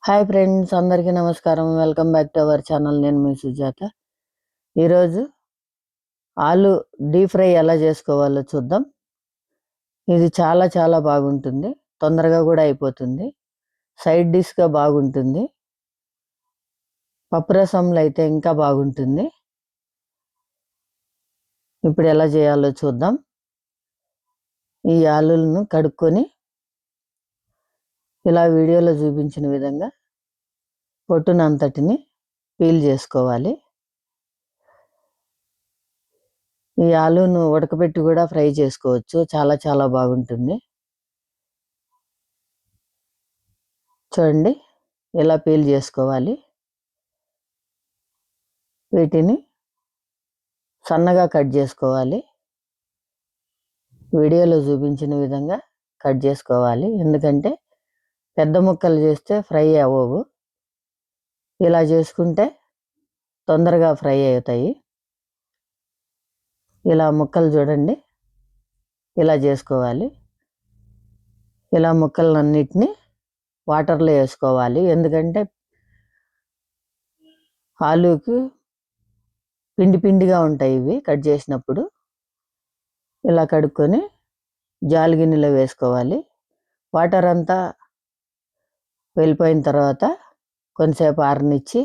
Hi friends, అందరికీ నమస్కారం. Welcome back to our channel. నేను మీ సుజాత. ఈరోజు ఆలు డీప్ ఫ్రై ఎలా చేసుకోవాలో చూద్దాం. ఇది చాలా చాలా బాగుంటుంది, తొందరగా కూడా అయిపోతుంది, సైడ్ డిష్గా బాగుంటుంది. పప్పు రసంలో అయితే ఇంకా బాగుంటుంది. ఇప్పుడు ఎలా చేయాలో చూద్దాం. ఈ ఆలులను కడుక్కొని ఇలా వీడియోలో చూపించిన విధంగా పొట్టునంతటిని పీల్ చేసుకోవాలి. ఈ ఆలును ఉడకబెట్టి కూడా ఫ్రై చేసుకోవచ్చు, చాలా చాలా బాగుంటుంది. చూడండి, ఇలా పీల్ చేసుకోవాలి. వీటిని సన్నగా కట్ చేసుకోవాలి. వీడియోలో చూపించిన విధంగా కట్ చేసుకోవాలి, ఎందుకంటే పెద్ద ముక్కలు చేస్తే ఫ్రై అవ్వవు. ఇలా చేసుకుంటే తొందరగా ఫ్రై అవుతాయి. ఇలా ముక్కలు చూడండి, ఇలా చేసుకోవాలి. ఇలా ముక్కలన్నిటినీ వాటర్లో వేసుకోవాలి, ఎందుకంటే ఆలుకి పిండి పిండిగా ఉంటాయి ఇవి కట్ చేసినప్పుడు. ఇలా కడుక్కొని జాలి గిన్నెలో వేసుకోవాలి. వాటర్ అంతా వెళ్ళిపోయిన తర్వాత కొంతసేపు ఆరనిచ్చి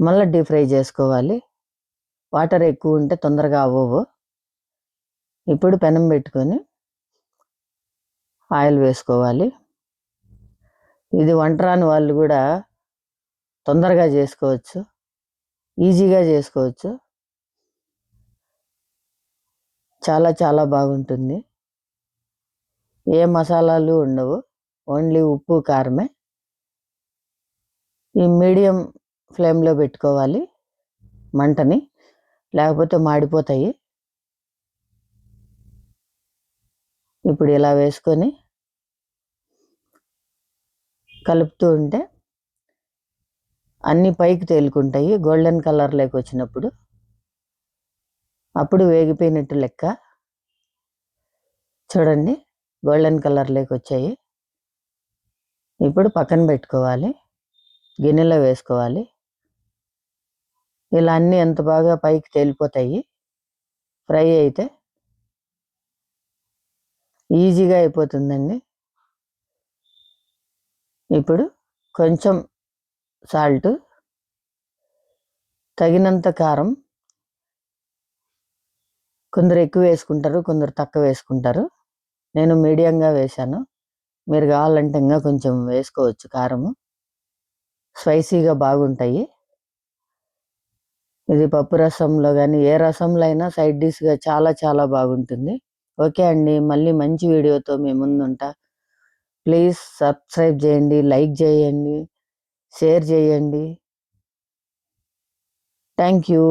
మళ్ళీ డీప్ ఫ్రై చేసుకోవాలి. వాటర్ ఎక్కువ ఉంటే తొందరగా అవ్వవు. ఇప్పుడు పెనం పెట్టుకొని ఆయిల్ వేసుకోవాలి. ఇది వంట రాని వాళ్ళు కూడా తొందరగా చేసుకోవచ్చు, ఈజీగా చేసుకోవచ్చు, చాలా చాలా బాగుంటుంది. ఏ మసాలాలు ఉండవు, ఓన్లీ ఉప్పు కారమే. ఈ మీడియం ఫ్లేమ్లో పెట్టుకోవాలి మంటని, లేకపోతే మాడిపోతాయి. ఇప్పుడు ఇలా వేసుకొని కలుపుతూ ఉంటే అన్నీ పైకి తేలుకుంటాయి. గోల్డెన్ కలర్లోకి వచ్చినప్పుడు అప్పుడు వేగిపోయినట్టు లెక్క. చూడండి, గోల్డెన్ కలర్లోకి వచ్చాయి. ఇప్పుడు పక్కన పెట్టుకోవాలి, గిన్నెలో వేసుకోవాలి. ఇలా అన్నీ ఎంత బాగా పైకి తేలిపోతాయి. ఫ్రై అయితే ఈజీగా అయిపోతుందండి. ఇప్పుడు కొంచెం సాల్ట్, తగినంత కారం. కొందరు ఎక్కువ వేసుకుంటారు, కొందరు తక్కువ వేసుకుంటారు. నేను మీడియంగా వేశాను. మీరు కావాలంటే ఇంకా కొంచెం వేసుకోవచ్చు కారము, స్పైసీగా బాగుంటాయి. ఇది పప్పు రసంలో కానీ ఏ రసంలో అయినా సైడ్ డిష్గా చాలా చాలా బాగుంటుంది. ఓకే అండి, మళ్ళీ మంచి వీడియోతో మీ ముందుంటా. ప్లీజ్ సబ్స్క్రైబ్ చేయండి, లైక్ చేయండి, షేర్ చేయండి. Thank you.